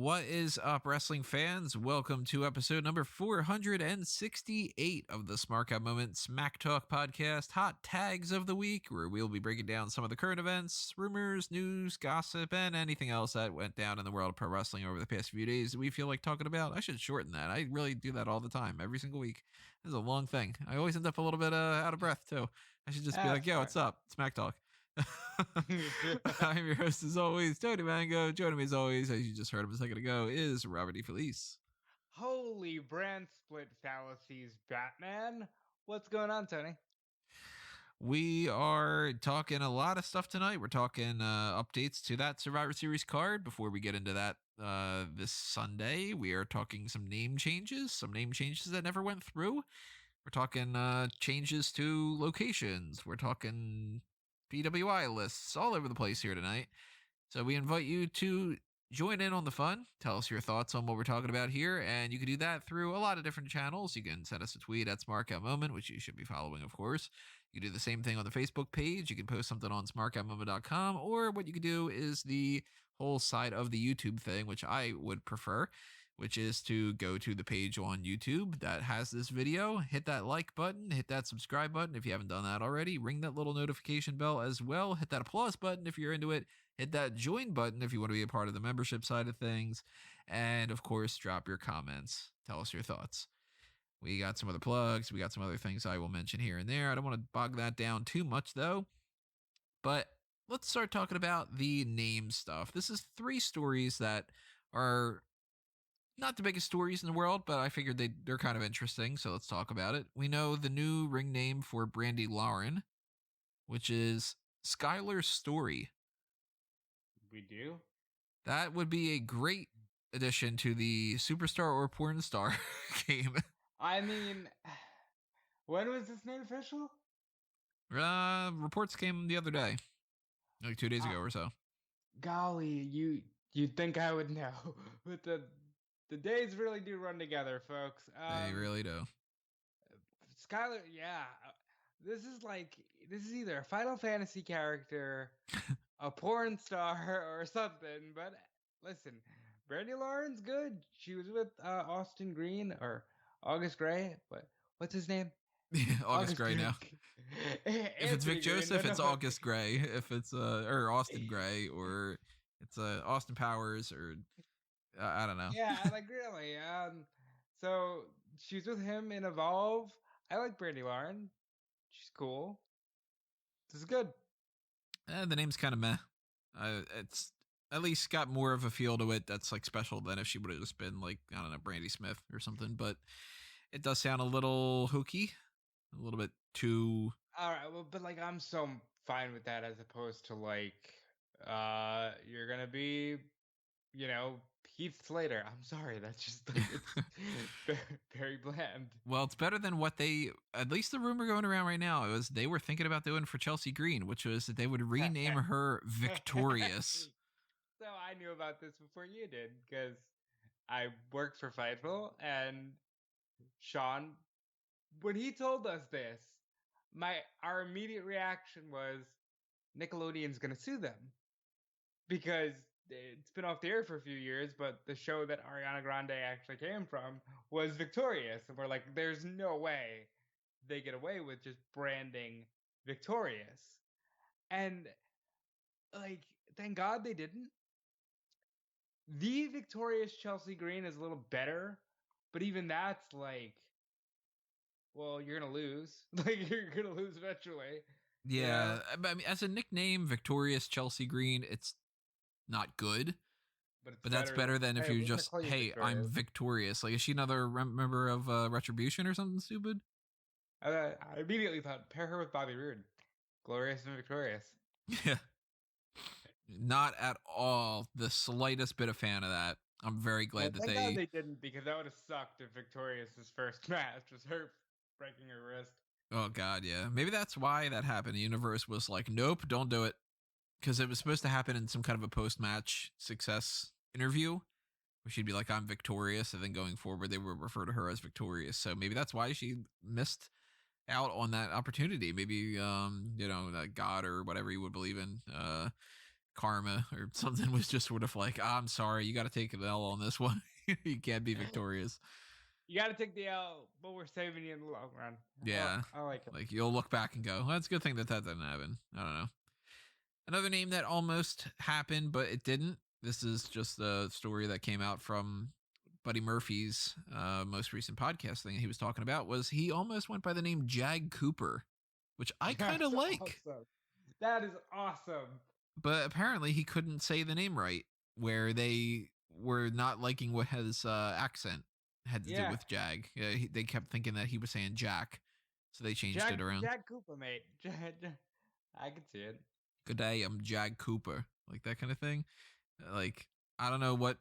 What is up, wrestling fans? Welcome to episode number 468 of the Smark Moment Smack Talk podcast, Hot Tags of the Week, where we'll be breaking down some of the current events, rumors, news, gossip, and anything else that went down in the world of pro wrestling over the past few days that we feel like talking about. I should shorten that. I really do that all the time, every single week. This is a long thing. I always end up a little bit out of breath, too. I should just be like, yo, what's up? Smack Talk. I'm your host as always, Tony Mango. Joining me as always, as you just heard him a second ago, is Robert E. Felice. Holy brand split fallacies, Batman. What's going on, Tony? We are talking a lot of stuff tonight. We're talking updates to that Survivor Series card. Before we get into that this Sunday, we are talking some name changes that never went through. We're talking changes to locations. We're talking PWI lists all over the place here tonight. So we invite you to join in on the fun. Tell us your thoughts on what we're talking about here. And you can do that through a lot of different channels. You can send us a tweet at SmarkOutMoment, which you should be following, of course. You can do the same thing on the Facebook page. You can post something on smarkoutmoment.com. Or what you can do is the whole side of the YouTube thing, which I would prefer, which is to go to the page on YouTube that has this video, hit that like button, hit that subscribe button if you haven't done that already, ring that little notification bell as well, hit that applause button if you're into it, hit that join button if you want to be a part of the membership side of things, and of course, drop your comments. Tell us your thoughts. We got some other plugs, we got some other things I will mention here and there. I don't want to bog that down too much though, but let's start talking about the name stuff. This is 3 stories that are not the biggest stories in the world, but I figured they're kind of interesting, so let's talk about it. We know the new ring name for Brandi Lauren, which is Skyler Storey. We do? That would be a great addition to the Superstar or Porn Star game. I mean, when was this made official? Reports came the other day, like 2 days ago or so. Golly, you'd think I would know, but the days really do run together, folks. They really do. Skyler, yeah. This is either a Final Fantasy character, a porn star, or something. But listen, Brandi Lauren's good. She was with Austin Green or August Gray. What's his name? August Gray now. If it's Vic Joseph, it's August Gray. If it's or Austin Gray, or it's Austin Powers, or I don't know. Yeah, like really. So she's with him in Evolve. I like Brandi Lauren. She's cool. This is good. The name's kind of meh. It's at least got more of a feel to it that's like special than if she would have just been like, I don't know, Brandi Smith or something. But it does sound a little hokey, a little bit too. All right, well, but like I'm so fine with that as opposed to like you're gonna be, Heath Slater. I'm sorry, that's just like, it's very bland. Well, it's better than what at least the rumor going around right now was they were thinking about doing for Chelsea Green, which was that they would rename her Victorious. So I knew about this before you did because I worked for Fightful, and Sean, when he told us this, our immediate reaction was Nickelodeon's gonna sue them because it's been off the air for a few years, but the show that Ariana Grande actually came from was Victorious. And we're like, there's no way they get away with just branding Victorious. And like, thank God they didn't. The Victorious Chelsea Green is a little better, but even that's like, well, you're going to lose. Like, you're going to lose eventually. Yeah. I mean, as a nickname, Victorious Chelsea Green, it's not good, but that's better than if you're just, hey, I'm Victorious. Like, is she another member of Retribution or something stupid? I immediately thought, pair her with Bobby Roode. Glorious and Victorious. Yeah. Not at all the slightest bit of fan of that. I'm very glad that they didn't, because that would have sucked if Victorious's first match was her breaking her wrist. Oh, God, yeah. Maybe that's why that happened. The universe was like, nope, don't do it. Because it was supposed to happen in some kind of a post-match success interview where she'd be like, I'm Victorious. And then going forward, they would refer to her as Victorious. So maybe that's why she missed out on that opportunity. Maybe, that God or whatever you would believe in karma or something was just sort of like, I'm sorry, you got to take an L on this one. You can't be victorious. You got to take the L, but we're saving you in the long run. Yeah. I like it. Like you'll look back and go, well, that's a good thing that didn't happen. I don't know. Another name that almost happened, but it didn't. This is just a story that came out from Buddy Murphy's most recent podcast thing he was talking about was he almost went by the name Jag Cooper, which I kind of like. Awesome. That is awesome. But apparently he couldn't say the name right, where they were not liking what his accent had to do with Jag. They kept thinking that he was saying Jack, so they changed it around. Jag Cooper, mate. I can see it. Good day, I'm Jag Cooper, like that kind of thing. Like I don't know what.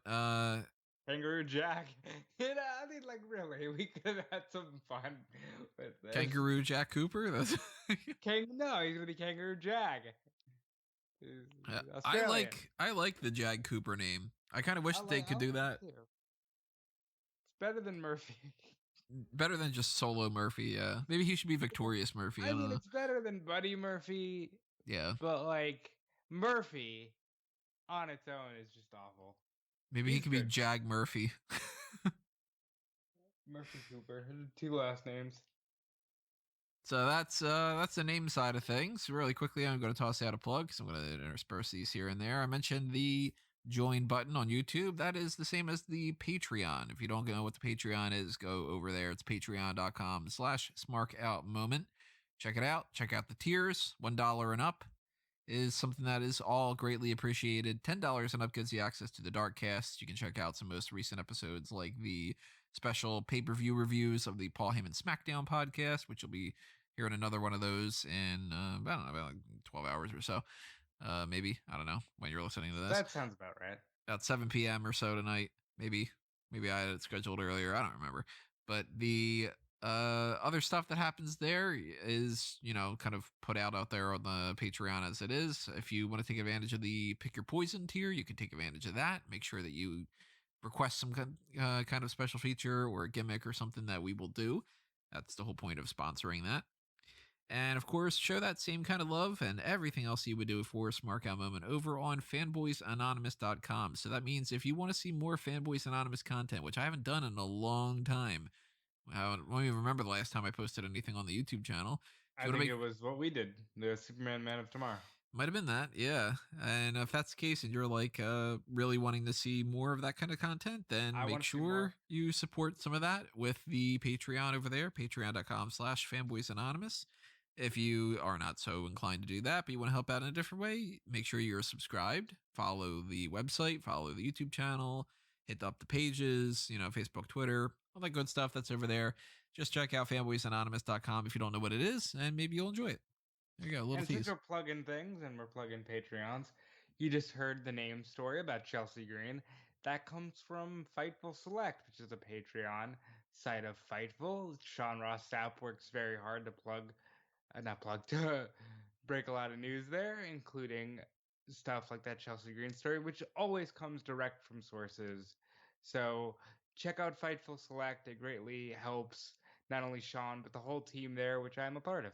Kangaroo Jack. I mean, like really, we could have had some fun with this. Kangaroo Jack Cooper. That's No, he's gonna be Kangaroo Jag. I like the Jag Cooper name. I kind of wish they could do that. It's better than Murphy. Better than just Solo Murphy. Yeah, maybe he should be Victorious Murphy. I mean, it's better than Buddy Murphy. Yeah, but like Murphy on its own is just awful. Maybe he could be Jag Murphy. Murphy Cooper, 2 last names. So that's the name side of things. Really quickly, I'm going to toss out a plug because I'm going to intersperse these here and there. I mentioned the join button on YouTube. That is the same as the Patreon. If you don't know what the Patreon is, go over there. It's patreon.com/SmarkOutMoment. Check it out. Check out the tiers. $1 and up is something that is all greatly appreciated. $10 and up gives you access to the Darkcast. You can check out some most recent episodes like the special pay-per-view reviews of the Paul Heyman SmackDown podcast, which you'll be hearing another one of those in, I don't know, about like 12 hours or so. Maybe. I don't know when you're listening to this. That sounds about right. About 7 p.m. or so tonight. Maybe I had it scheduled earlier. I don't remember. But the other stuff that happens there is, kind of put out there on the Patreon as it is. If you want to take advantage of the Pick Your Poison tier, you can take advantage of that. Make sure that you request some kind of special feature or a gimmick or something that we will do. That's the whole point of sponsoring that. And of course, show that same kind of love and everything else you would do for Smark Out Moment over on fanboysanonymous.com. So that means if you want to see more Fanboys Anonymous content, which I haven't done in a long time, I don't even remember the last time I posted anything on the YouTube channel. I think it was what we did, the Superman Man of Tomorrow. Might have been that, yeah. And if that's the case and you're like really wanting to see more of that kind of content, then make sure you support some of that with the Patreon over there, patreon.com/fanboysanonymous. If you are not so inclined to do that, but you want to help out in a different way, make sure you're subscribed, follow the website, follow the YouTube channel, hit up the pages, Facebook, Twitter, all that good stuff that's over there. Just check out fanboysanonymous.com if you don't know what it is, and maybe you'll enjoy it. There you go, a little tease. Since we're plugging things and we're plugging Patreons, you just heard the name story about Chelsea Green. That comes from Fightful Select, which is a Patreon site of Fightful. Sean Ross Sapp works very hard to to break a lot of news there, including stuff like that Chelsea Green story, which always comes direct from sources. So check out Fightful Select. It greatly helps not only Sean, but the whole team there, which I'm a part of.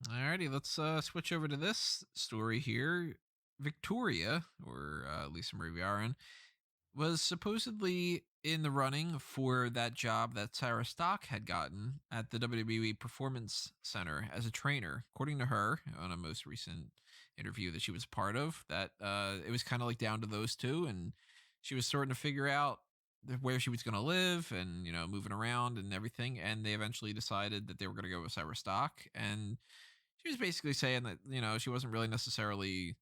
Alrighty, let's switch over to this story here. Victoria, or Lisa Marie Varon, was supposedly in the running for that job that Sarah Stock had gotten at the WWE Performance Center as a trainer. According to her, on a most recent interview that she was a part of, that it was kind of like down to those two, and she was starting to figure out where she was going to live and, moving around and everything. And they eventually decided that they were going to go with Sarah Stock. And she was basically saying that, she wasn't really necessarily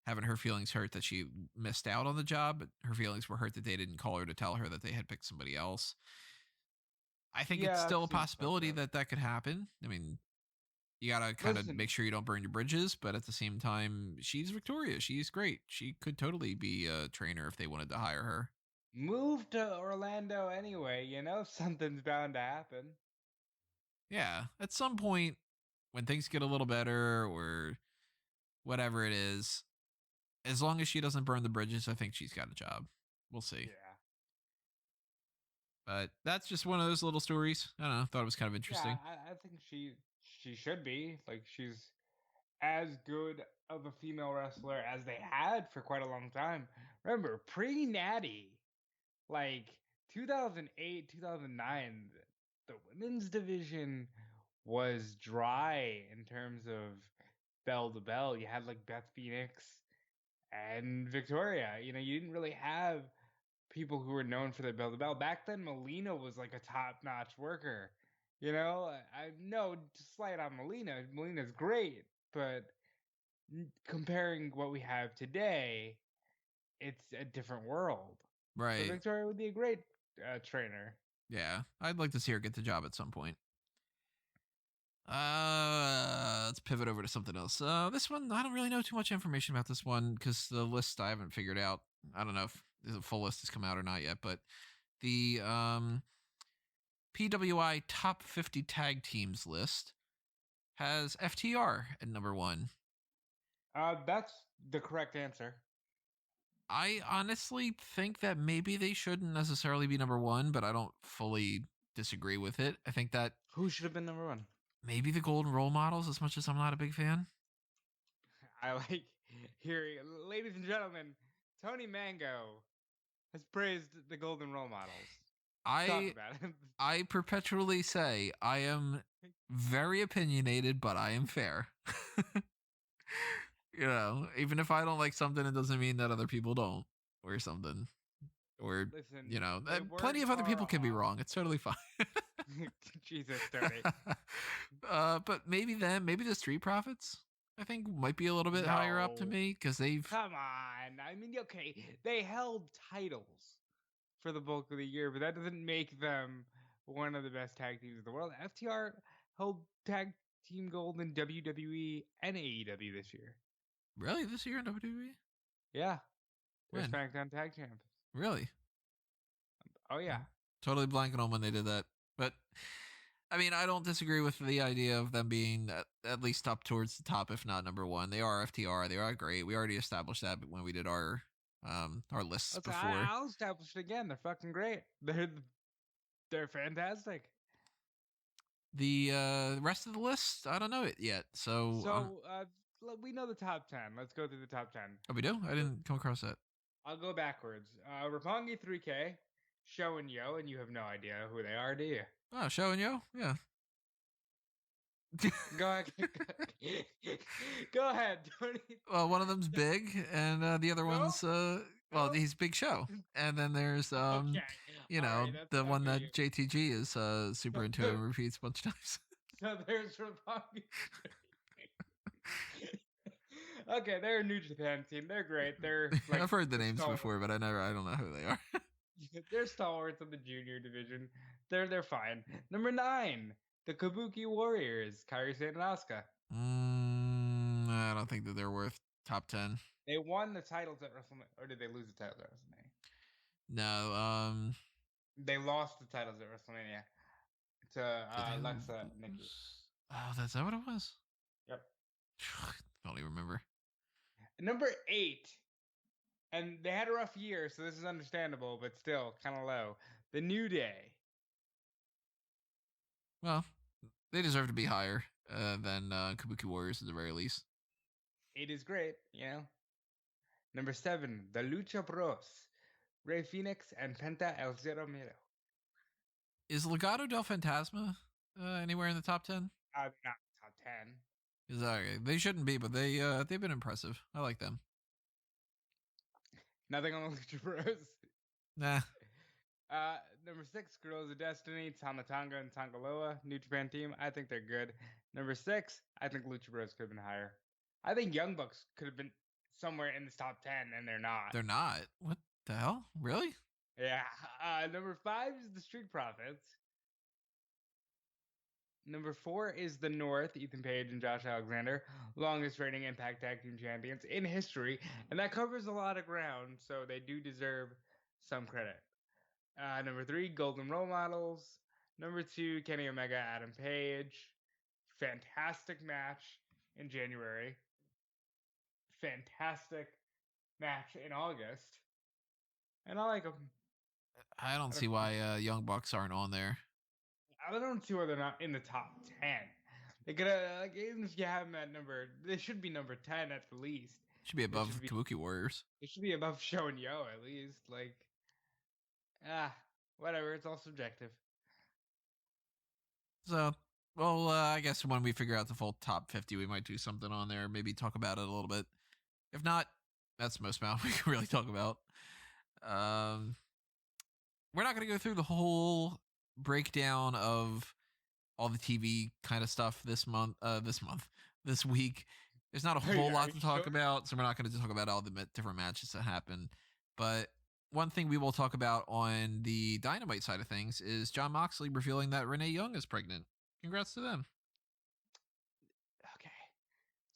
having her feelings hurt that she missed out on the job, but her feelings were hurt that they didn't call her to tell her that they had picked somebody else. I think it's still a possibility that could happen. I mean, you got to kind of make sure you don't burn your bridges, but at the same time, she's Victoria. She's great. She could totally be a trainer if they wanted to hire her. Move to Orlando anyway, something's bound to happen. Yeah, at some point when things get a little better or whatever it is, as long as she doesn't burn the bridges, I think she's got a job. We'll see. Yeah. But that's just one of those little stories. I don't know. Thought it was kind of interesting. Yeah, I think she should be. Like, as good of a female wrestler as they had for quite a long time. Remember, pre-Natty, like 2008, 2009, the women's division was dry in terms of bell to bell. You had like Beth Phoenix and Victoria. You know, you didn't really have people who were known for their bell to bell. Back then, Melina was like a top notch worker. You know, I no slight on Melina. Melina's great, but comparing what we have today, it's a different world. So Right. Victoria would be a great trainer. Yeah. I'd like to see her get the job at some point. Let's pivot over to something else. This one, I don't really know too much information about this one because the list I haven't figured out. I don't know if the full list has come out or not yet, but the PWI top 50 tag teams list has FTR at number 1. That's the correct answer. I honestly think that maybe they shouldn't necessarily be number 1, but I don't fully disagree with it. I think that Who should have been number 1? maybe the Golden Role Models, as much as I'm not a big fan. I like hearing, ladies and gentlemen, Tony Mango has praised the Golden Role Models. Talk about it. I perpetually say I am very opinionated, but I am fair. You know, even if I don't like something, it doesn't mean that other people don't, or something. Or, Listen, you know, they plenty of work other people can be off- wrong. It's totally fine. Jesus, Tony. But maybe the Street Profits, I think, might be a little bit higher up to No. me because they've. Come on. I mean, okay, they held titles for the bulk of the year, but that doesn't make them one of the best tag teams in the world. FTR held tag team gold in WWE and AEW this year. Really? This year in WWE? Yeah. They're When? SmackDown tag champs. Really? Oh, yeah. Totally blanking on when they did that. But I mean, I don't disagree with the idea of them being at least up towards the top, if not number 1. They are FTR. They are great. We already established that when we did our lists before. I'll establish it again. They're fucking great. They're fantastic. The rest of the list, I don't know it yet. So We know the top 10. Let's go through the top 10. oh, we do? I didn't come across that. I'll go backwards. Roppongi 3K, Show and Yo, and you have no idea who they are, do you? Oh, Show and Yo? Yeah. Go ahead. Go ahead, Tony. Well, one of them's big, and the other one's well, he's Big Show, and then there's Okay. you know, Alright, that's the enough one for that you. JTG is super into and repeats a bunch of times. So there's Roppongi. Okay, they're a New Japan team. They're great. They're like, I've heard the names stalwarts. before, but I don't know who they are. They're stalwarts of the junior division. They're fine. Number 9, the Kabuki Warriors, Kairi Sane and Asuka. I don't think that they're worth top 10. They won the titles at WrestleMania, or did they lose the titles at WrestleMania? No, They lost the titles at WrestleMania to Alexa and Nikki. Oh, that's that what it was? Yep. Don't even remember. Number 8, and they had a rough year, so this is understandable, but still kind of low. The New Day. Well, they deserve to be higher than Kabuki Warriors at the very least. It is great, you know. Number 7, the Lucha Bros, Rey Phoenix and Penta El Zero Miedo. Is Legado del Fantasma anywhere in the top 10? Not top 10. Is that okay? They shouldn't be, but they've been impressive. I like them. Nothing on the Lucha Bros. Nah. Number 6, Girls of Destiny, Tama Tonga and Tangaloa, New Japan team. I think they're good. Number 6, I think Lucha Bros could have been higher. I think Young Bucks could have been somewhere in this top 10, and they're not. They're not. What the hell? Really? Yeah. Number 5 is the Street Profits. Number 4 is the North, Ethan Page and Josh Alexander, longest reigning Impact Tag Team Champions in history, and that covers a lot of ground, so they do deserve some credit. Number 3, Golden Role Models. Number 2, Kenny Omega, Adam Page. Fantastic match in January. Fantastic match in August. And I like them. I don't see why Young Bucks aren't on there. I don't see why they're not in the top 10. They could like, even if you have them at number, they should be number 10 at the least. Should be above Kabuki Warriors. It should be above Show and Yo at least. Like, whatever. It's all subjective. So, well, I guess when we figure out the full top 50, we might do something on there. Maybe talk about it a little bit. If not, that's the most amount we can really talk about. We're not going to go through the whole breakdown of all the TV kind of stuff this week. There's not a whole lot to talk about, so we're not going to talk about all the different matches that happen. But one thing we will talk about on the Dynamite side of things is Jon Moxley revealing that Renee Young is pregnant. Congrats to them. Okay.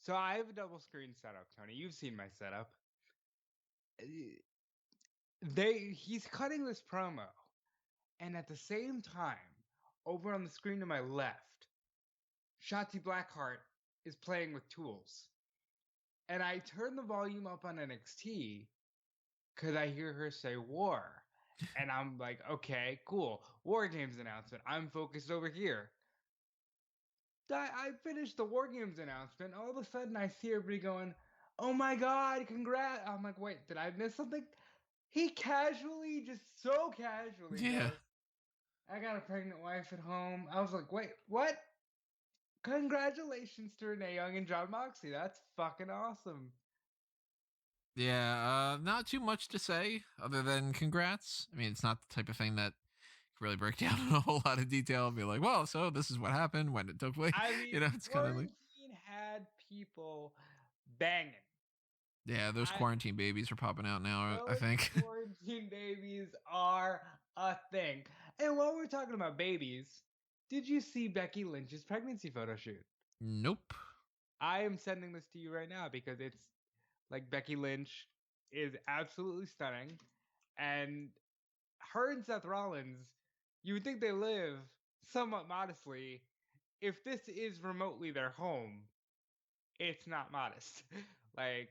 So I have a double screen setup, Tony. You've seen my setup. He's cutting this promo, and at the same time, over on the screen to my left, Shotzi Blackheart is playing with tools. And I turn the volume up on NXT because I hear her say war. And I'm like, okay, cool. WarGames announcement. I'm focused over here. I finished the WarGames announcement. All of a sudden, I see everybody going, oh my God, congrats. I'm like, wait, did I miss something? He casually, just so casually goes, I got a pregnant wife at home. I was like, wait, what? Congratulations to Renee Young and Jon Moxley. That's fucking awesome. Yeah, not too much to say other than congrats. I mean, it's not the type of thing that can really break down in a whole lot of detail and be like, well, so this is what happened when it took place. I mean, you know, it's kind of like had people banging. Yeah, those quarantine babies are popping out now, I think. Quarantine babies are a thing. And while we're talking about babies, did you see Becky Lynch's pregnancy photo shoot? Nope. I am sending this to you right now because it's like Becky Lynch is absolutely stunning. And her and Seth Rollins, you would think they live somewhat modestly. If this is remotely their home, it's not modest. Like,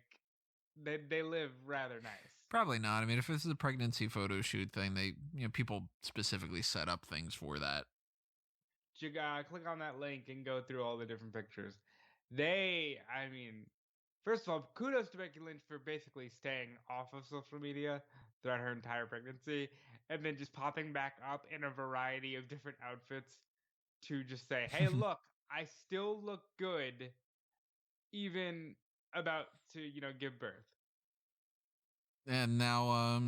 they live rather nice. Probably not. I mean, if this is a pregnancy photo shoot thing, people specifically set up things for that. You click on that link and go through all the different pictures. First of all, kudos to Becky Lynch for basically staying off of social media throughout her entire pregnancy and then just popping back up in a variety of different outfits to just say, hey, look, I still look good even about to, give birth. And now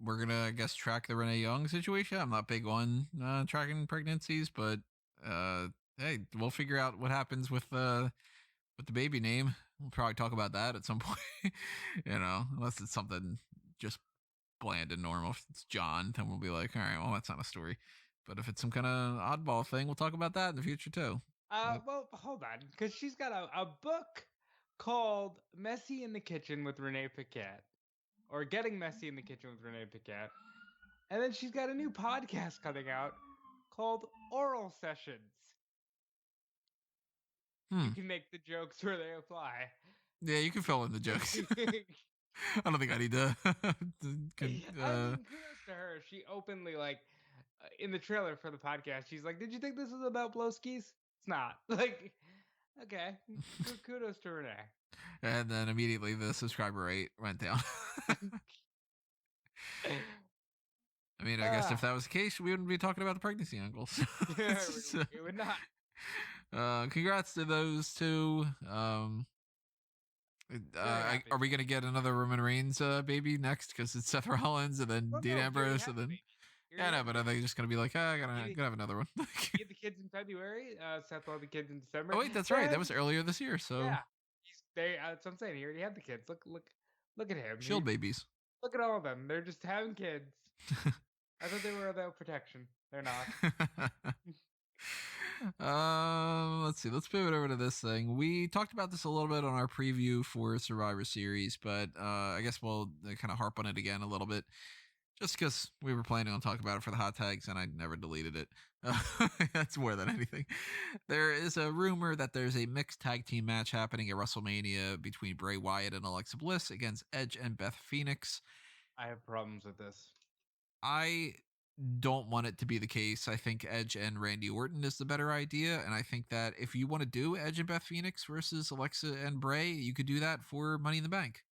we're going to, I guess, track the Renee Young situation. I'm not big on tracking pregnancies, but hey, we'll figure out what happens with the baby name. We'll probably talk about that at some point, unless it's something just bland and normal. If it's John, then we'll be like, all right, well, that's not a story. But if it's some kind of oddball thing, we'll talk about that in the future too. Well, hold on, because she's got a book called Messy in the Kitchen with Renee Paquette, or Getting Messy in the Kitchen with Renee Paquette. And then she's got a new podcast coming out called Oral Sessions. You can make the jokes where they apply. Yeah, you can fill in the jokes. I don't think I need to. Kudos to her. She openly, in the trailer for the podcast, she's like, did you think this was about blowskis? It's not. Like, okay. Kudos to Renee. And then immediately the subscriber rate went down. I mean, I guess if that was the case, we wouldn't be talking about the pregnancy angles. We would not. Congrats to those two. Are we going to get another Roman Reigns baby next? Because it's Seth Rollins and then Dean Ambrose and then... Yeah, no, but are they just going to be like, I gotta have another one? You get the kids in February. Seth will have the kids in December. Oh, wait, that's right. That was earlier this year, so... Yeah. That's what I'm saying. He already had the kids. Look at him. Shield babies. Look at all of them. They're just having kids. I thought they were without protection. They're not. Let's see. Let's pivot over to this thing. We talked about this a little bit on our preview for Survivor Series, but I guess we'll kind of harp on it again a little bit, just because we were planning on talking about it for the hot tags, and I never deleted it. That's more than anything. There is a rumor that there's a mixed tag team match happening at WrestleMania between Bray Wyatt and Alexa Bliss against Edge and Beth Phoenix. I have problems with this. I don't want it to be the case. I think Edge and Randy Orton is the better idea. And I think that if you want to do Edge and Beth Phoenix versus Alexa and Bray, you could do that for Money in the Bank.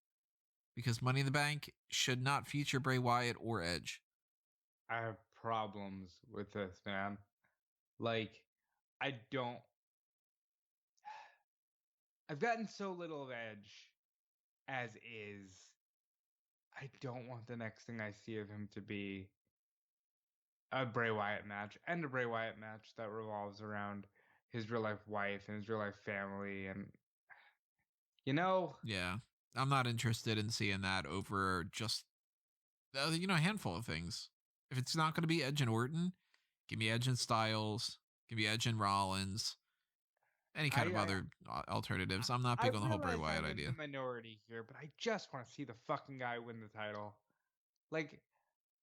Because Money in the Bank should not feature Bray Wyatt or Edge. I have problems with this, man. Like, I don't. I've gotten so little of Edge as is. I don't want the next thing I see of him to be a Bray Wyatt match, and a Bray Wyatt match that revolves around his real life wife and his real life family. And, you know, Yeah. I'm not interested in seeing that over just, a handful of things. If it's not going to be Edge and Orton, give me Edge and Styles, give me Edge and Rollins, any kind of I, other alternatives. I'm not I big on the whole Bray realize Wyatt I'm in the idea. minority here, but I just want to see the fucking guy win the title. Like,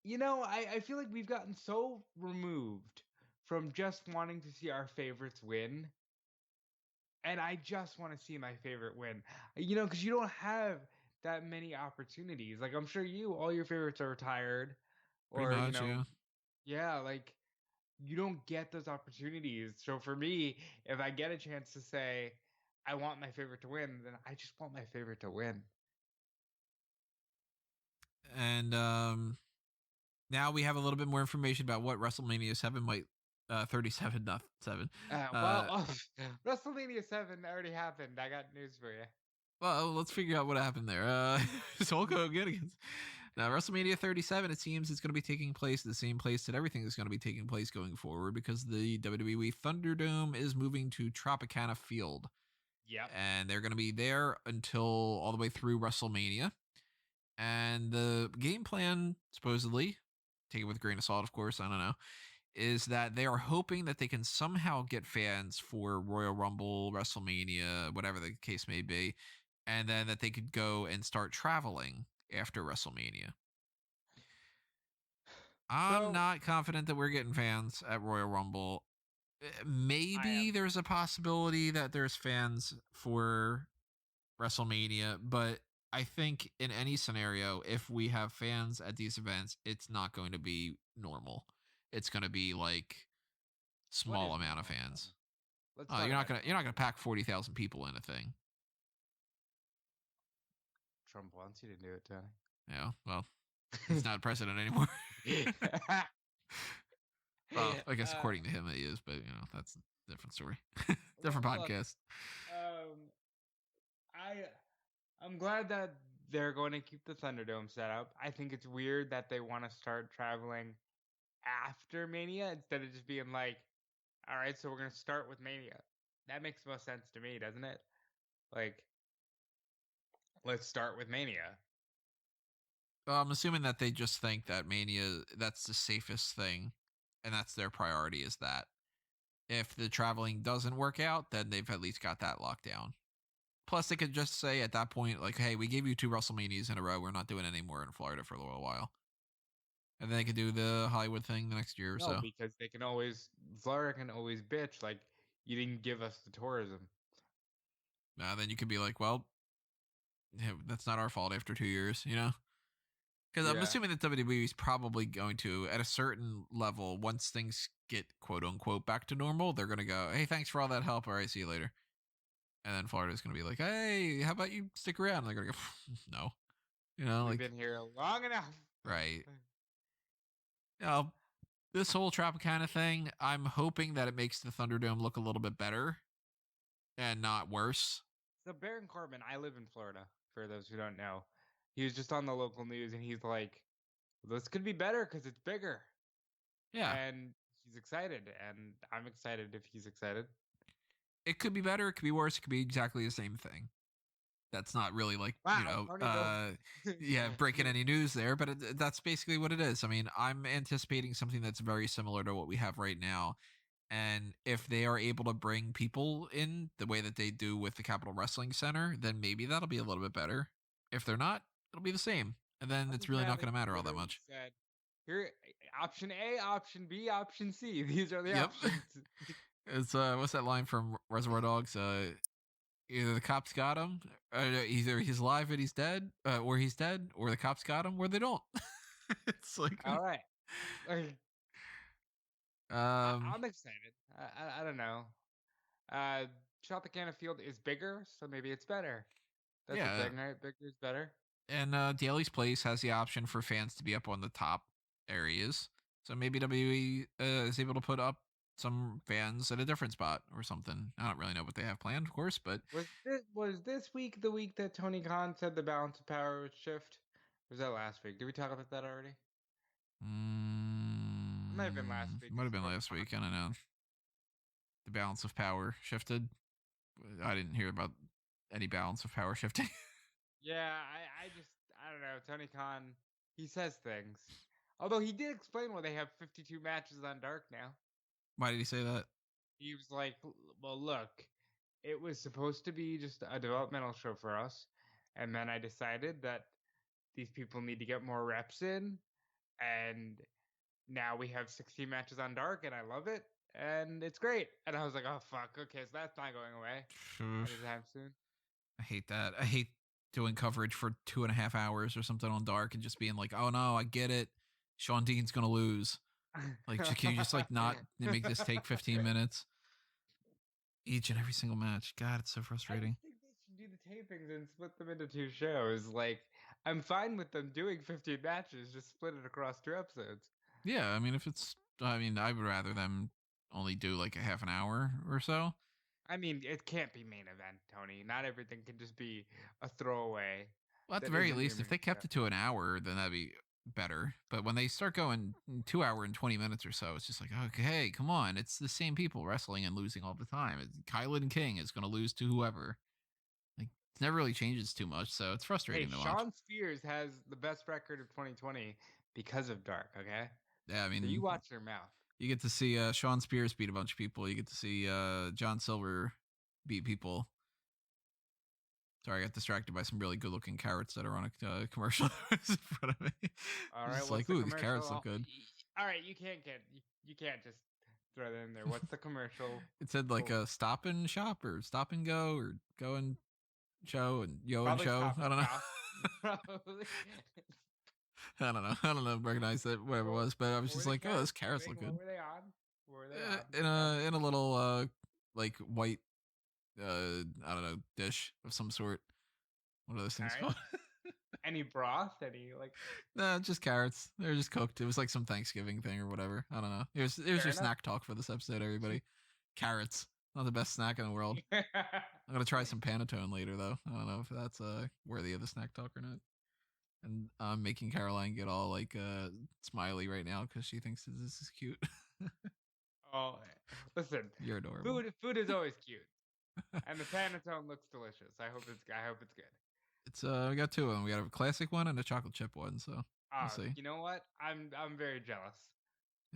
I feel like we've gotten so removed from just wanting to see our favorites win. And I just want to see my favorite win. Because you don't have that many opportunities. Like, I'm sure all your favorites are retired. Pretty Or, much, yeah. yeah, like, you don't get those opportunities. So for me, if I get a chance to say, I want my favorite to win, then I just want my favorite to win. And now we have a little bit more information about what WrestleMania 7 might 37, not 7. WrestleMania 7 already happened. I got news for you. Well, let's figure out what happened there. So Hulk Hogan against now WrestleMania 37. It seems it's going to be taking place at the same place that everything is going to be taking place going forward because the WWE ThunderDome is moving to Tropicana Field, Yep. and they're going to be there until all the way through WrestleMania. And the game plan, supposedly, take it with a grain of salt, of course, I don't know, is that they are hoping that they can somehow get fans for Royal Rumble, WrestleMania, whatever the case may be, and then that they could go and start traveling after WrestleMania. I'm So not confident that we're getting fans at Royal Rumble. I Maybe am. there's a possibility that there's fans for WrestleMania, but I think in any scenario, if we have fans at these events, it's not going to be normal. It's going to be like What small is amount of normal, fans. Tony? Let's Oh, talk about you're not normal. gonna pack 40,000 people in a thing. Trump wants you to do it, Yeah, well, he's Tony. not president anymore. Well, I guess uh, according to him he is, but that's a different story, different look, podcast. um, I'm glad that they're going to keep the Thunderdome set up. I think it's weird that they want to start traveling after Mania instead of just being like, all right, so we're going to start with Mania. That makes most sense to me, doesn't it? Like, let's start with Mania. Well, I'm assuming that they just think that Mania that's the safest thing, and that's their priority is that. If the traveling doesn't work out, then they've at least got that locked down. Plus, they could just say at that point, like, hey, we gave you 2 WrestleManias in a row. We're not doing any more in Florida for a little while. And then they could do the Hollywood thing the next year or No, so. because Florida can always bitch, like, you didn't give us the tourism. Then you could be like, well, that's not our fault after 2 years, Because I'm Yeah. assuming that WWE is probably going to, at a certain level, once things get quote unquote back to normal, they're going to go, hey, thanks for all that help. All right, see you later. And then Florida's going to be like, hey, how about you stick around? And they're going to go, no. We've Like, been here long enough. right. This whole Tropicana thing, I'm hoping that it makes the Thunderdome look a little bit better and not worse. So Baron Corbin, I live in Florida, for those who don't know. He was just on the local news and he's like, this could be better because it's bigger. Yeah. And he's excited, and I'm excited if he's excited. It could be better. It could be worse. It could be exactly the same thing. That's not really like, Wow, Tony, don't. yeah, breaking any news there, but that's basically what it is. I mean, I'm anticipating something that's very similar to what we have right now. And if they are able to bring people in the way that they do with the Capitol Wrestling Center, then maybe that'll be a little bit better. If they're not, it'll be the same. And then it's Tony really not Kravitz going to matter all that literally much. said, here, option A, option B, option C. These are the Yep. options. It's what's that line from Reservoir Dogs? Either the cops got him, either he's alive and he's dead, or he's dead, or the cops got him where they don't. It's like, All right. I'm excited. I don't know. Tropicana Field is bigger, so maybe it's better. That's a Yeah, thing, right? Bigger is better. and Daly's Place has the option for fans to be up on the top areas. So maybe WWE is able to put up some fans at a different spot or something. I don't really know what they have planned, of course, but Was this week the week that Tony Khan said the balance of power would shift? Or was that last week? Did we talk about that already? It might have been last week. might have been last week. I don't know. The balance of power shifted. I didn't hear about any balance of power shifting. Yeah, I don't know. Tony Khan, he says things. Although he did explain why they have 52 matches on Dark now. Why did he say that? He was like, well, look, it was supposed to be just a developmental show for us. And then I decided that these people need to get more reps in. And now we have 16 matches on Dark, and I love it. And it's great. And I was like, oh, fuck. Okay, so that's not going away anytime soon. I hate that. I hate doing coverage for 2.5 hours or something on Dark and just being like, oh no, I get it. Sean Dean's gonna lose. Like, can you just like not make this take 15 minutes each and every single match? God, it's so frustrating. I just think they should do the tapings and split them into 2 shows. Like, I'm fine with them doing 15 matches, just split it across 2 episodes. Yeah, I mean, I would rather them only do like a half an hour or so. I mean, it can't be main event, Tony. Not everything can just be a throwaway. Well, at the That very isn't your least, if main they kept show. it to an hour, then that'd be better. But when they start going 2 hour and 20 minutes or so, it's just like, okay, come on. It's the same people wrestling and losing all the time. Kylan King is going to lose to whoever. Like, it never really changes too much, so it's Hey, frustrating to watch. Sean Spears has the best record of 2020 because of Dark, okay? Yeah, I So you mean, watch your mouth. you get to see Sean Spears beat a bunch of people. You get to see John Silver beat people. Sorry, I got distracted by some really good-looking carrots that are on a commercial in front of me. All I'm right, just what's like, the ooh, these commercial? carrots look good. All right, you can't just throw that in there. What's the commercial? It said like a stop and shop or stop and go or go and show and yo and Probably show. Stop I and don't know. Shop. Probably. I don't know. I don't know. Recognize that whatever it was, but I was What were just the like, oh, those carrots carrots look doing? good. What were they on? What were they on? In a little like white I don't know, dish of some sort. What are those All things right. called? Any broth? Any like? Nah, just carrots. They're just cooked. It was like some Thanksgiving thing or whatever. I don't know. Here's Fair your enough. snack talk for this episode, everybody. Carrots. Not the best snack in the world. I'm gonna try some panettone later though. I don't know if that's worthy of the snack talk or not. And I'm making Caroline get all like smiley right now because she thinks this is cute. Oh, listen. You're adorable. Food is always cute, and the panettone looks delicious. I hope it's good. It's we got 2 of them. We got a classic one and a chocolate chip one. So we'll see. You know what? I'm very jealous.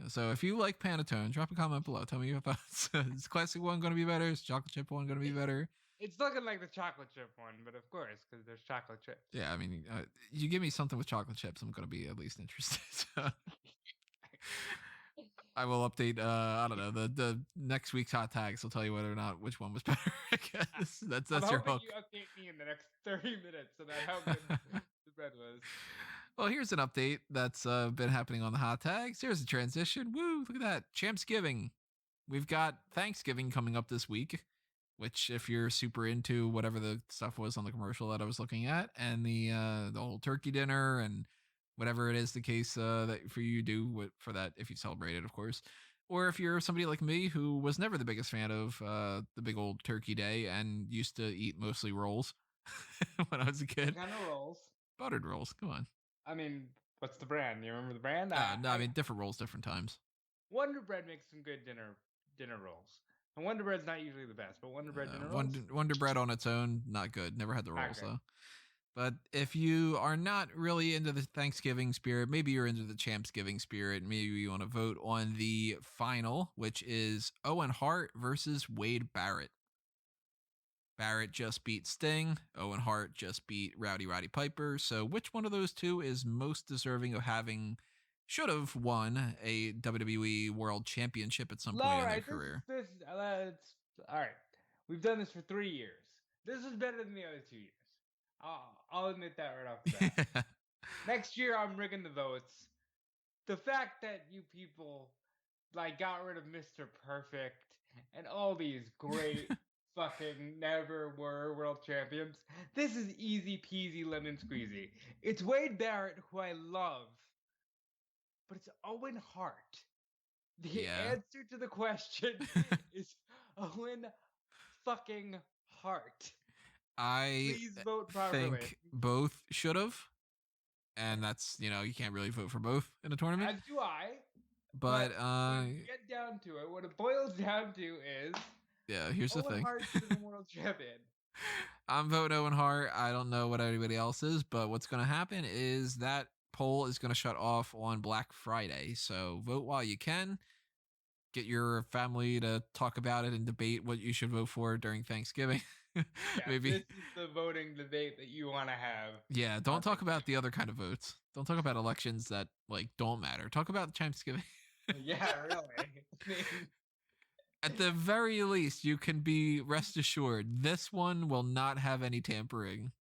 Yeah, so if you like panettone, drop a comment below. Tell me your thoughts. Is classic one going to be better? Is chocolate chip one going to be better? It's looking like the chocolate chip one, but of course, because there's chocolate chips. Yeah, I mean, you give me something with chocolate chips, I'm going to be at least interested. I will update. I don't know, the next week's hot tags will tell you whether or not which one was better. I guess that's I'm your hoping hook. you update me in the next 30 minutes about how good the bread was. Well, here's an update that's been happening on the hot tags. Here's a transition. Woo! Look at that, Champsgiving. We've got Thanksgiving coming up this week, which if you're super into whatever the stuff was on the commercial that I was looking at, and the whole turkey dinner and whatever it is the case that for you do for that, if you celebrate it, of course, or if you're somebody like me who was never the biggest fan of the big old turkey day and used to eat mostly rolls when I was a kid. What kind of rolls? Buttered rolls. Come on. I mean, what's the brand? You remember the brand? No, I mean different rolls, different times. Wonder Bread makes some good dinner rolls. And Wonder Bread's not usually the best, but Wonder Bread dinner rolls. Wonder Bread on its own, not good. Never had the Not rolls good. though. But if you are not really into the Thanksgiving spirit, maybe you're into the Champsgiving spirit, maybe you want to vote on the final, which is Owen Hart versus Wade Barrett. Barrett just beat Sting. Owen Hart just beat Rowdy Roddy Piper. So which one of those two is most deserving of should have won a WWE World Championship at some point in their career? All right. We've done this for 3 years. This is better than the other 2 years. I'll admit that right off the bat. Next year, I'm rigging the votes. The fact that you people like got rid of Mr. Perfect and all these great fucking never were world champions. This is easy peasy lemon squeezy. It's Wade Barrett, who I love, but it's Owen Hart. The Yeah. answer to the question is Owen fucking Hart. I Please vote properly. think both should have. And that's, you can't really vote for both in a tournament. As do I. But when you get down to it, what it boils down to is yeah, here's the Owen thing. Hart should have been world champion. I'm voting Owen Hart. I don't know what anybody else is, but what's going to happen is that poll is going to shut off on Black Friday. So vote while you can. Get your family to talk about it and debate what you should vote for during Thanksgiving. Yeah, Maybe. this is the voting debate that you want to have. Yeah, don't talk about the other kind of votes. Don't talk about elections that don't matter. Talk about Thanksgiving. Yeah, really. At the very least, you can be rest assured this one will not have any tampering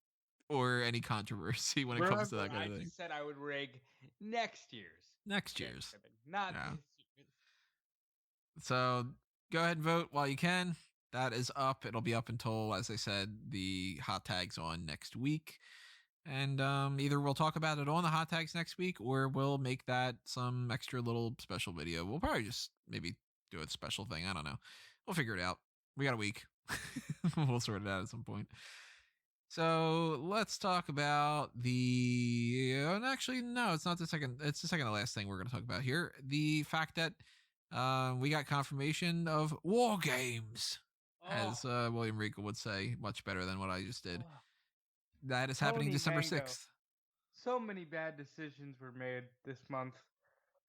or any controversy when it comes to that kind of thing. I just said I would rig next year's. Next year's. Not this year's. So go ahead and vote while you can. That is up. It'll be up until, as I said, the hot tags on next week. And either we'll talk about it on the hot tags next week or we'll make that some extra little special video. We'll probably just maybe do a special thing. I don't know. We'll figure it out. We got a week. We'll sort it out at some point. So let's talk about actually, no, it's not the second. It's the second to last thing we're going to talk about here. The fact that we got confirmation of WarGames, as William Regal would say, much better than what I just did. That is happening December 6th. So many bad decisions were made this month.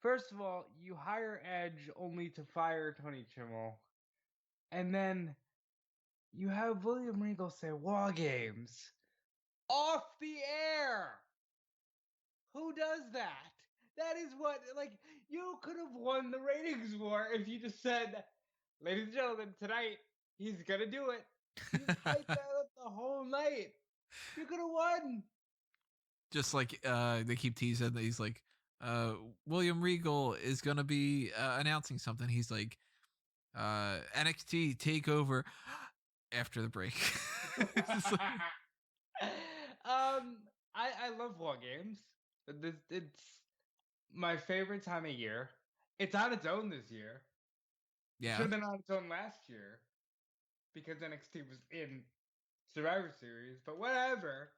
First of all, you hire Edge only to fire Tony Chimmel. And then you have William Regal say WarGames off the air. Who does that? That is what, you could have won the ratings war if you just said, ladies and gentlemen, tonight, he's going to do it. You hyped that up the whole night. You could have won. Just like they keep teasing that he's like, William Regal is going to be announcing something. He's like, NXT TakeOver after the break. I love WarGames. It's my favorite time of year. It's on its own this year. Yeah. Should have been on its own last year because NXT was in Survivor Series, but whatever,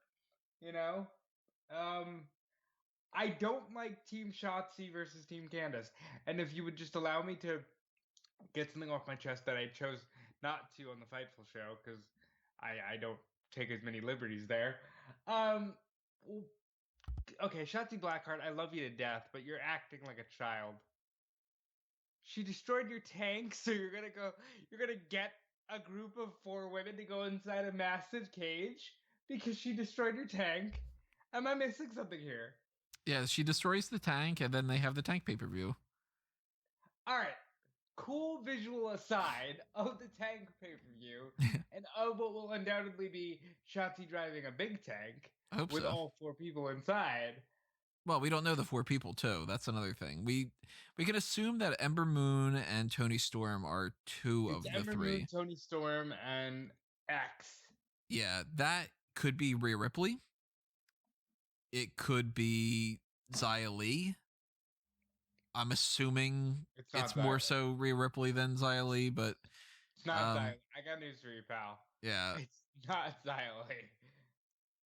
I don't like Team Shotzi versus Team Candace, and if you would just allow me to get something off my chest that I chose not to on the Fightful show, because I don't take as many liberties there. Okay, Shotzi Blackheart, I love you to death, but you're acting like a child. She destroyed your tank, so you're gonna get a group of 4 women to go inside a massive cage because she destroyed your tank? Am I missing something here? Yeah, she destroys the tank, and then they have the tank pay-per-view. All right. Cool visual aside of the tank pay-per-view and of what will undoubtedly be Shotzi driving a big tank with all 4 people inside. Well, we don't know the 4 people, too. That's another thing. We can assume that Ember Moon and Toni Storm are 2 of the 3. Ember Moon, Toni Storm, and X. Yeah, that could be Rhea Ripley. It could be Xia Li. I'm assuming it's more so Rhea Ripley than Xia Li, but it's not Xia Li. I got news for you, pal. Yeah, it's not Xia Li.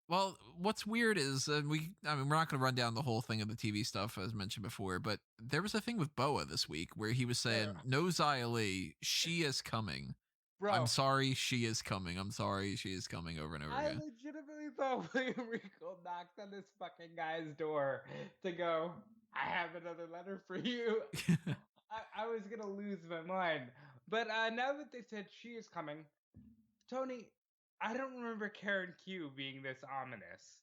Well, what's weird is we're not going to run down the whole thing of the TV stuff as mentioned before, but there was a thing with Boa this week where he was saying, "No Xia Li, she is coming." Bro, I'm sorry, she is coming. I'm sorry, she is coming over and over again. I legitimately thought William Regal knocked on this fucking guy's door to go, I have another letter for you. I was going to lose my mind. But now that they said she is coming, Tony, I don't remember Karen Q being this ominous.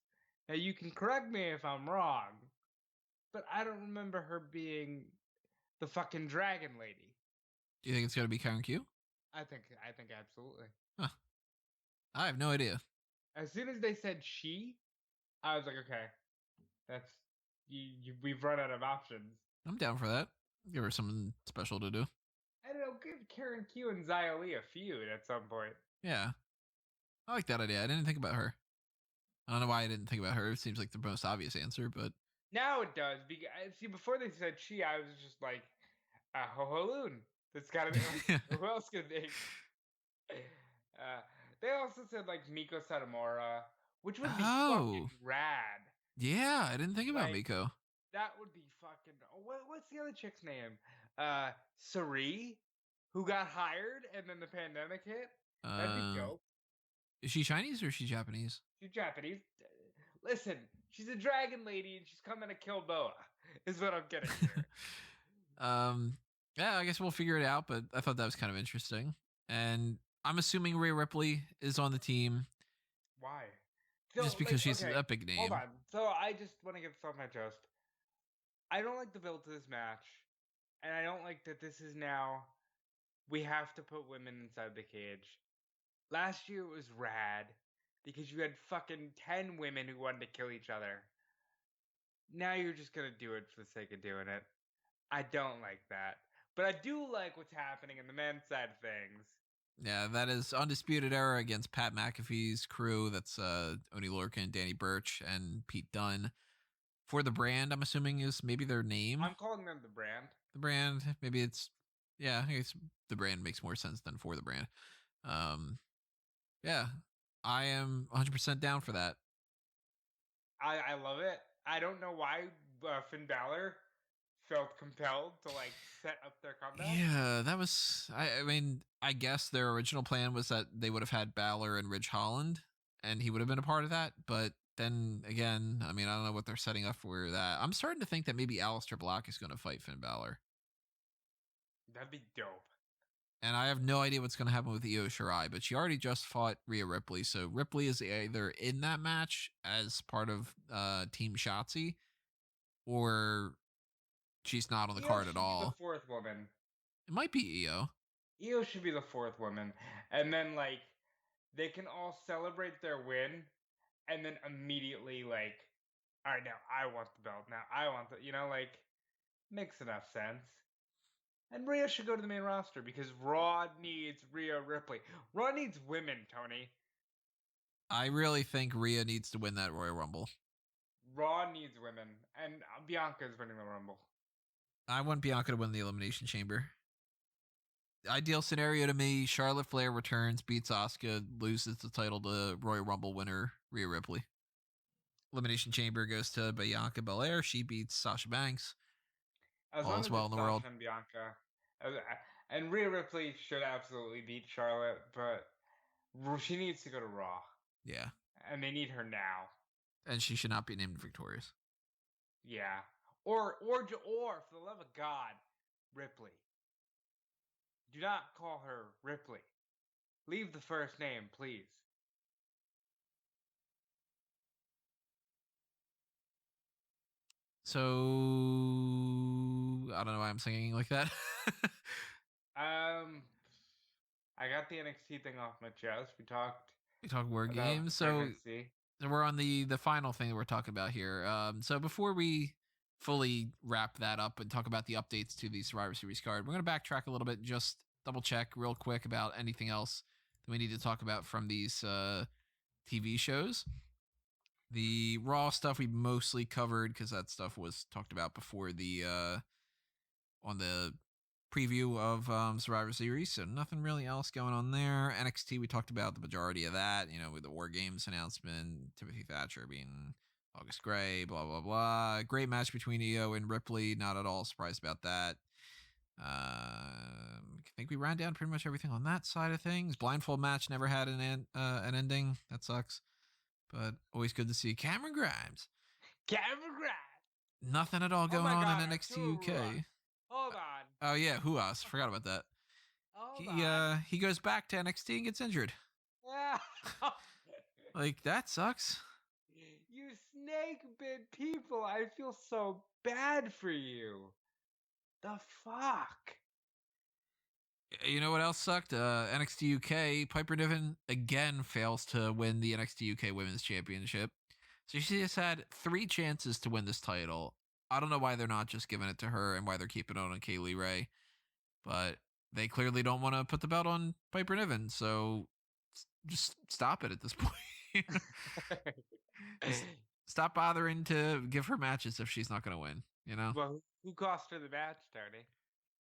Now, you can correct me if I'm wrong, but I don't remember her being the fucking dragon lady. Do you think it's going to be Karen Q? I think absolutely. Huh. I have no idea. As soon as they said she, I was like, okay, that's we've run out of options. I'm down for that. Give her something special to do. I don't know, give Karen Q and Xia Li a feud at some point. Yeah. I like that idea. I didn't think about her. I don't know why I didn't think about her. It seems like the most obvious answer, but Now it does. See, before they said she, I was just like, Ho Loon. That's gotta be like, who else could they? They also said like Miko Satomura, which would be fucking oh, rad. yeah. I didn't think about Like Miko. that would be fucking. What's the other chick's name? Sari, who got hired and then the pandemic hit. That'd be dope. Is she Chinese or is she Japanese? She's Japanese. Listen, she's a dragon lady and she's coming to kill Boa. Is what I'm getting here. Yeah, I guess we'll figure it out, but I thought that was kind of interesting. And I'm assuming Rhea Ripley is on the team. Why? Just because she's a big name. Hold on. So I just want to get this off my chest. I don't like the build to this match. And I don't like that this is now we have to put women inside the cage. Last year it was rad because you had fucking 10 women who wanted to kill each other. Now you're just going to do it for the sake of doing it. I don't like that. But I do like what's happening in the men's side of things. Yeah, that is Undisputed Era against Pat McAfee's crew. That's Oney Lorcan, Danny Burch, and Pete Dunne. For the brand, I'm assuming is maybe their name. I'm calling them the brand. The brand, maybe it's, yeah, I guess the brand makes more sense than for the brand. Yeah, I am 100% down for that. I love it. I don't know why Finn Balor felt compelled to like set up their comeback. Yeah, that was. I mean, I guess their original plan was that they would have had Balor and Ridge Holland, and he would have been a part of that. But then again, I mean, I don't know what they're setting up for that. I'm starting to think that maybe Aleister Black is going to fight Finn Balor. That'd be dope. And I have no idea what's going to happen with Io Shirai, but she already just fought Rhea Ripley. So Ripley is either in that match as part of Team Shotzi, or she's not on the card at all. The fourth woman. It might be Io. Io should be the fourth woman. And then, like, they can all celebrate their win and then immediately, like, all right, now I want the belt. Now I want the, like, makes enough sense. And Rhea should go to the main roster because Raw needs Rhea Ripley. Raw needs women, Tony. I really think Rhea needs to win that Royal Rumble. Raw needs women, and Bianca's winning the Rumble. I want Bianca to win the Elimination Chamber. The ideal scenario to me, Charlotte Flair returns, beats Asuka, loses the title to Royal Rumble winner Rhea Ripley. Elimination Chamber goes to Bianca Belair. She beats Sasha Banks. All is well in the world. And Bianca. And Rhea Ripley should absolutely beat Charlotte, but she needs to go to Raw. Yeah. And they need her now. And she should not be named victorious. Yeah. Or for the love of God, Ripley. Do not call her Ripley. Leave the first name, please. So I don't know why I'm singing like that. I got the NXT thing off my chest. We talked WarGames. So we're on the final thing that we're talking about here. So before we fully wrap that up and talk about the updates to the Survivor Series card, we're going to backtrack a little bit, just double check real quick about anything else that we need to talk about from these TV shows. The Raw stuff we mostly covered because that stuff was talked about before the on the preview of Survivor Series, so nothing really else going on there. NXT, we talked about the majority of that, with the WarGames announcement, Timothy Thatcher being August Gray, blah, blah, blah. Great match between Io and Ripley, not at all surprised about that. I think we ran down pretty much everything on that side of things. Blindfold match never had an ending. That sucks. But always good to see Cameron Grimes. Nothing at all going on in NXT UK. Hold on. Oh yeah, who else? Forgot about that. He goes back to NXT and gets injured. Like that sucks. You snake bit people. I feel so bad for you. The fuck? You know what else sucked? NXT UK, Piper Niven again fails to win the NXT UK Women's Championship. So she just had 3 chances to win this title, I don't know why they're not just giving it to her and why they're keeping it on Kaylee Ray, but they clearly don't want to put the belt on Piper Niven, so just stop it at this point. Just stop bothering to give her matches if she's not going to win, you know? Well, who cost her the match, Tony?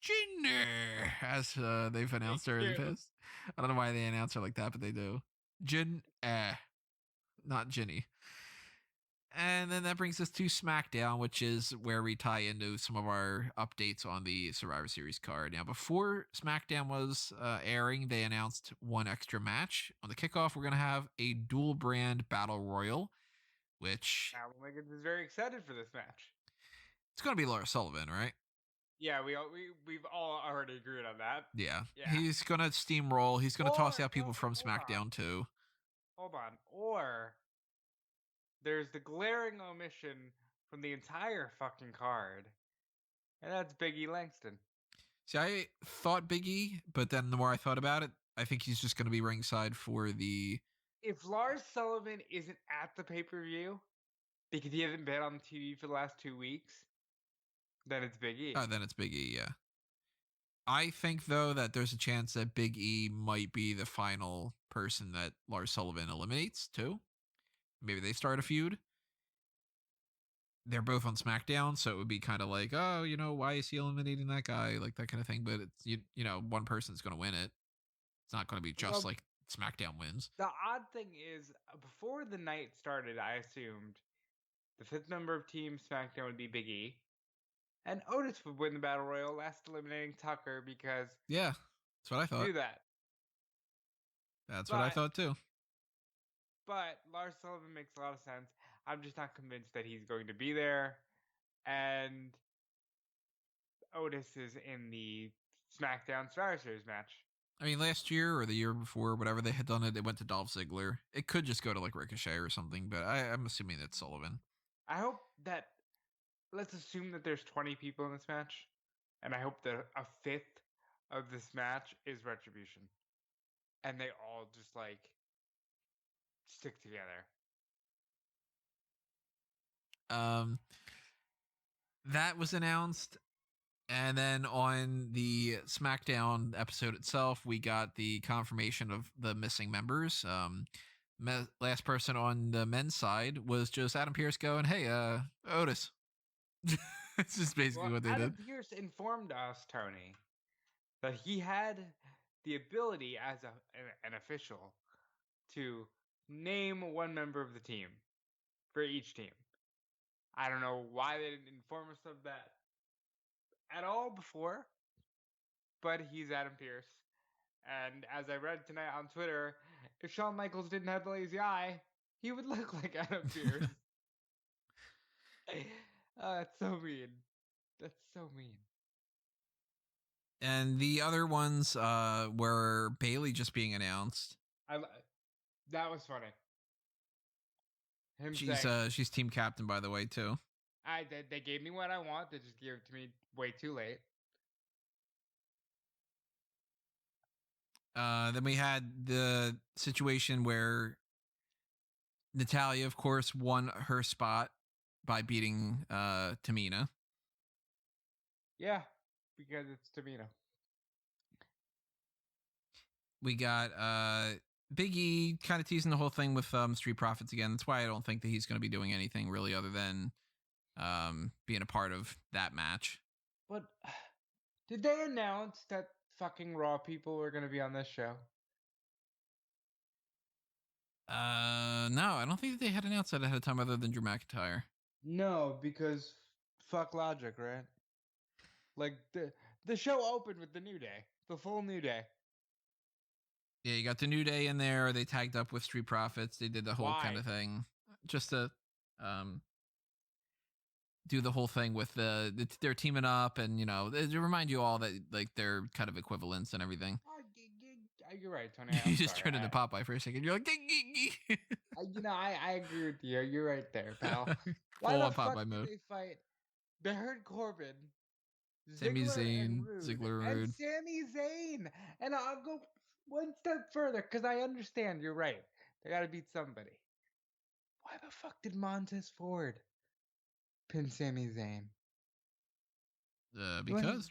Jinder, as they've Thank announced her in the you. past. I don't know why they announce her like that, but they do. Jin, not Ginny. And then that brings us to SmackDown, which is where we tie into some of our updates on the Survivor Series card. Now, before SmackDown was airing, they announced one extra match. On the kickoff, we're going to have a dual brand battle royal, which Alan Wiggins is very excited for this match. it's going to be Lars Sullivan, right? Yeah, we've all already agreed on that. Yeah. He's going to steamroll. He's going to toss out people from SmackDown, too. Hold on. Or there's the glaring omission from the entire fucking card, and that's Big E Langston. See, I thought Big E, but then the more I thought about it, I think he's just going to be ringside for the... If Lars Sullivan isn't at the pay-per-view because he hasn't been on TV for the last 2 weeks, then it's Big E. Oh, then it's Big E, yeah. I think, though, that there's a chance that Big E might be the final person that Lars Sullivan eliminates, too. Maybe they start a feud. They're both on SmackDown, so it would be kind of like, oh, you know, why is he eliminating that guy? Like, that kind of thing. But, it's you know, one person's going to win it. It's not going to be just like SmackDown wins. The odd thing is, before the night started, I assumed the fifth member of Team SmackDown would be Big E. And Otis would win the Battle Royal, last eliminating Tucker because... Yeah, that's what I thought. Do that. That's what I thought, too. But Lars Sullivan makes a lot of sense. I'm just not convinced that he's going to be there. And Otis is in the SmackDown Survivor Series match. I mean, last year or the year before, whatever they had done it went to Dolph Ziggler. It could just go to, like, Ricochet or something, but I'm assuming it's Sullivan. I hope that... Let's assume that there's 20 people in this match. And I hope that a fifth of this match is Retribution. And they all just, like, stick together. That was announced. And then on the SmackDown episode itself, we got the confirmation of the missing members. Last person on the men's side was just Adam Pearce going, hey, Otis. It's just basically what they Adam did. Pearce informed us, Tony, that he had the ability as an official to name one member of the team for each team. I don't know why they didn't inform us of that at all before, but he's Adam Pearce. And as I read tonight on Twitter, if Shawn Michaels didn't have the lazy eye, he would look like Adam Pearce. That's so mean. That's so mean. And the other ones were Bayley just being announced. That was funny. She's team captain, by the way, too. They gave me what I want. They just gave it to me way too late. Then we had the situation where Natalya, of course, won her spot by beating Tamina. Yeah, because it's Tamina. We got Big E kind of teasing the whole thing with Street Profits again. That's why I don't think that he's going to be doing anything really other than being a part of that match. But did they announce that fucking Raw people were going to be on this show? No, I don't think they had announced that ahead of time other than Drew McIntyre. No, because fuck logic, right? Like the show opened with the New Day, the full New Day. Yeah, you got the New Day in there. They tagged up with Street Profits. They did the whole kind of thing just to do the whole thing with they're teaming up, and you know, to remind you all that like they're kind of equivalents and everything. You're right, Tony. You just turned into Popeye for a second. You're like, I agree with you. You're right there, pal. Why the fuck did they fight? They heard Corbin, Sami Zayn, Ziggler, Rude, and Sami Zayn. And I'll go one step further because I understand. You're right. They got to beat somebody. Why the fuck did Montez Ford pin Sami Zayn? Because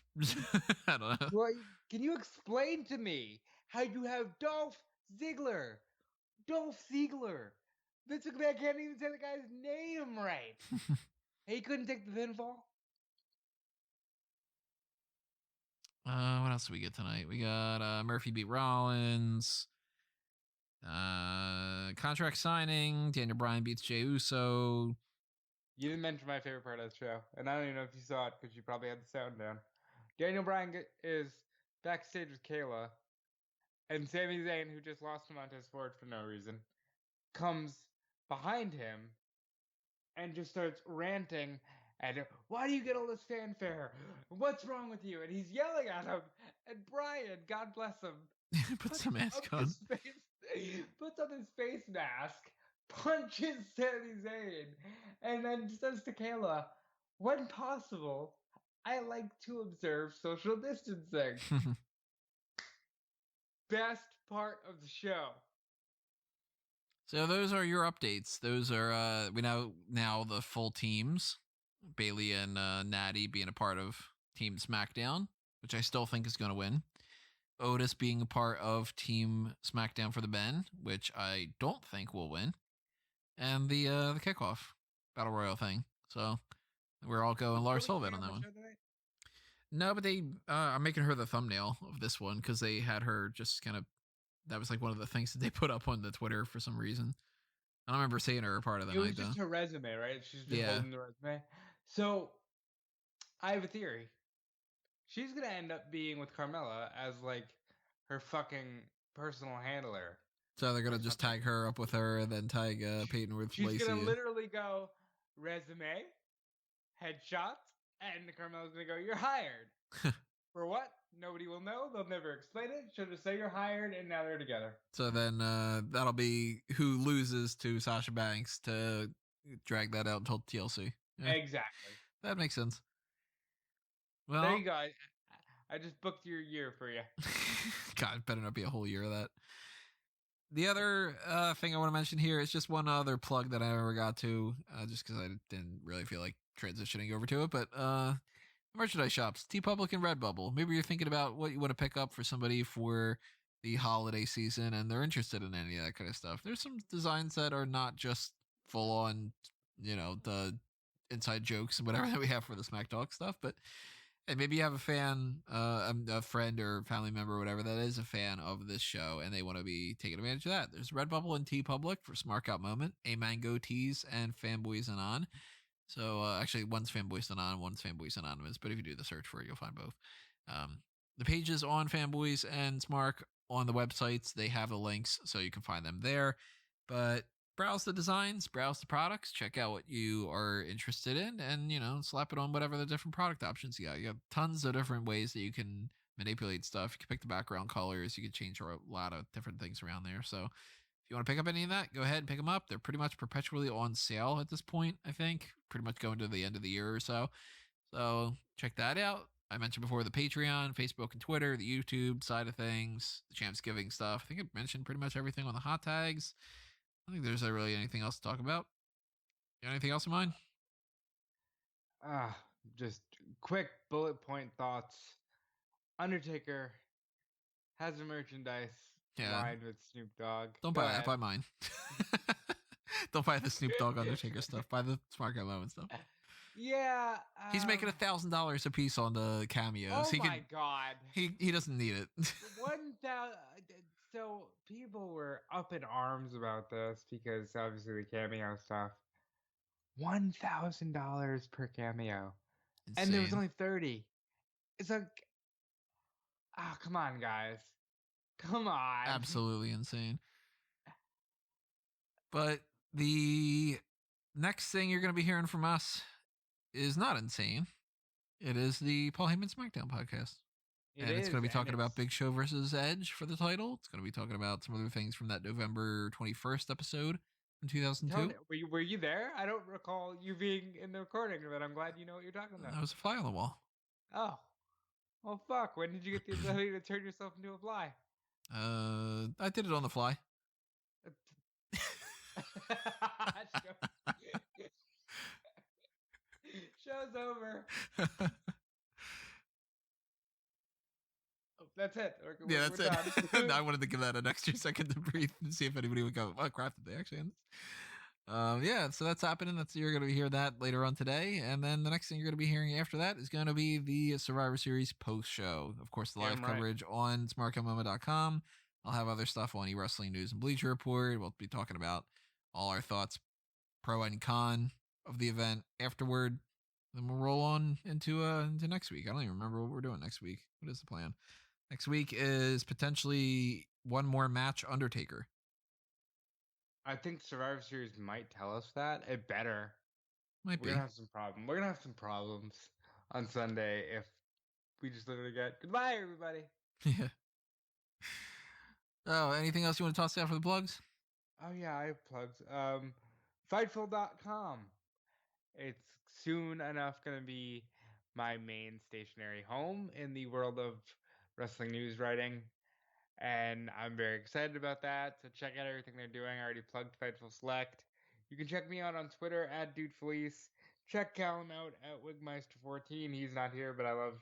I don't know. Well, can you explain to me how you have Dolph Ziggler? Vince McMahon can't even say the guy's name right. He couldn't take the pinfall. What else do we get tonight? We got Murphy beat Rollins. Contract signing. Daniel Bryan beats Jey Uso. You didn't mention my favorite part of the show, and I don't even know if you saw it because you probably had the sound down. Daniel Bryan is backstage with Kayla, and Sami Zayn, who just lost to Montez Ford for no reason, comes behind him and just starts ranting. And why do you get all this fanfare? What's wrong with you? And he's yelling at him. And Bryan, God bless him, puts a mask on. Puts on his face mask, punches Sami Zayn, and then says to Kayla, when possible, I like to observe social distancing. Best part of the show. So those are your updates. Those are we know now the full teams. Bailey and Natty being a part of Team SmackDown, which I still think is going to win. Otis being a part of Team SmackDown for the Men, which I don't think will win. And the kickoff Battle Royal thing. So we're all going Lars Sullivan on that one. No, but they I'm making her the thumbnail of this one because they had her just kind of. That was like one of the things that they put up on the Twitter for some reason. I don't remember seeing her a part of the night. It was just her resume, right? She's just holding the resume. So I have a theory. She's gonna end up being with Carmella as like her fucking personal handler. So they're gonna just tag her up with her and then tag Peyton with Lacey. She's gonna literally go resume, headshots, and Carmella's gonna go, "You're hired." For what? Nobody will know. They'll never explain it. She'll just say you're hired, and now they're together. So then that'll be who loses to Sasha Banks to drag that out until TLC. Yeah. Exactly. That makes sense. Well, there you go. I just booked your year for you. God, it better not be a whole year of that. The other thing I want to mention here is just one other plug that I never got to, just because I didn't really feel like transitioning over to it. But merchandise shops, TeePublic and Redbubble. Maybe you're thinking about what you want to pick up for somebody for the holiday season and they're interested in any of that kind of stuff. There's some designs that are not just full on, the inside jokes and whatever that we have for the Smack Talk stuff, but and maybe you have a fan, a friend or family member or whatever that is a fan of this show and they want to be taking advantage of that. There's Redbubble and TeePublic for Smark Out Moment, A Mango Tees, and Fanboys and On. So actually one's Fanboys and On, one's Fanboys Anonymous, but if you do the search for it, you'll find both. The pages on Fanboys and Smark on the websites, they have the links so you can find them there. But browse the designs, browse the products, check out what you are interested in, and, slap it on whatever the different product options you got. You have tons of different ways that you can manipulate stuff. You can pick the background colors. You can change a lot of different things around there. So if you want to pick up any of that, go ahead and pick them up. They're pretty much perpetually on sale at this point, I think. Pretty much going to the end of the year or so. So check that out. I mentioned before the Patreon, Facebook, and Twitter, the YouTube side of things, the Champs Giving stuff. I think I mentioned pretty much everything on the hot tags. I think there's really anything else to talk about. You got anything else in mind? Just quick bullet point thoughts. Undertaker has a merchandise line with Snoop Dogg. Don't buy that. Buy mine. Don't buy the Snoop Dogg Undertaker stuff. Buy the Smark Out Moment stuff. Yeah. He's making $1,000 a piece on the cameos. Oh my God. He doesn't need it. 1,000. So people were up in arms about this because obviously the cameo stuff. $1,000 per cameo. Insane. And there was only 30. It's like, come on, guys. Come on. Absolutely insane. But the next thing you're going to be hearing from us is not insane. It is the Paul Heyman SmackDown podcast. It's going to be talking about Big Show versus Edge for the title. It's going to be talking about some other things from that November 21st episode in 2002. Were you there? I don't recall you being in the recording, but I'm glad you know what you're talking about. That was a fly on the wall. Oh. Well, fuck. When did you get the ability to turn yourself into a fly? I did it on the fly. Show's over. that's it. Yeah, We're that's it. done. I wanted to give that an extra second to breathe and see if anybody would go, oh, crap, did they actually end this? Yeah, so that's happening. You're going to hear that later on today. And then the next thing you're going to be hearing after that is going to be the Survivor Series post show. Of course, the live coverage on smarkmoma.com. I'll have other stuff on eWrestling News and Bleacher Report. We'll be talking about all our thoughts, pro and con of the event afterward. Then we'll roll on into next week. I don't even remember what we're doing next week. What is the plan? Next week is potentially one more match Undertaker. I think Survivor Series might tell us that. It better. Might be. We're gonna have some problem. We're gonna have some problems on Sunday if we just literally get goodbye, everybody. Yeah. Oh, anything else you want to toss out for the plugs? Oh yeah, I have plugs. Fightful.com. It's soon enough gonna be my main stationary home in the world of wrestling news writing. And I'm very excited about that. So check out everything they're doing. I already plugged Fightful Select. You can check me out on Twitter at DudeFelice. Check Callum out at Wigmeister14. He's not here, but I love,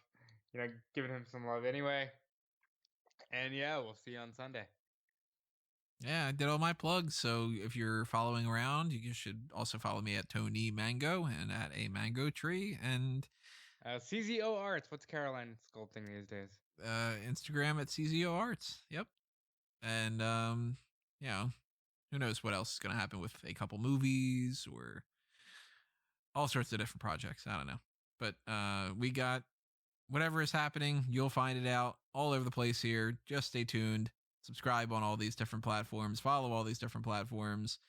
giving him some love anyway. And yeah, we'll see you on Sunday. Yeah, I did all my plugs. So if you're following around, you should also follow me at Tony Mango and at a Mango Tree and CZO Arts. What's Caroline sculpting these days? Instagram at CZO Arts. Yep. And who knows what else is going to happen with a couple movies or all sorts of different projects. I don't know. But we got whatever is happening. You'll find it out all over the place here. Just stay tuned. Subscribe on all these different platforms. Follow all these different platforms.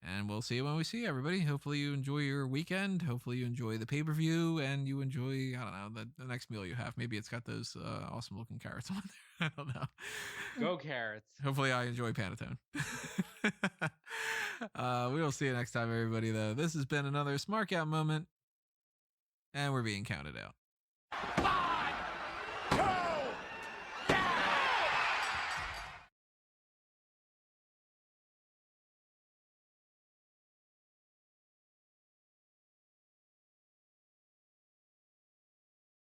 And we'll see you when we see everybody. Hopefully you enjoy your weekend. Hopefully you enjoy the pay-per-view and you enjoy, I don't know, the next meal you have. Maybe it's got those awesome looking carrots on there. I don't know. Go carrots. Hopefully I enjoy Panettone. We will see you next time, everybody, though. This has been another Smark Out moment. And we're being counted out.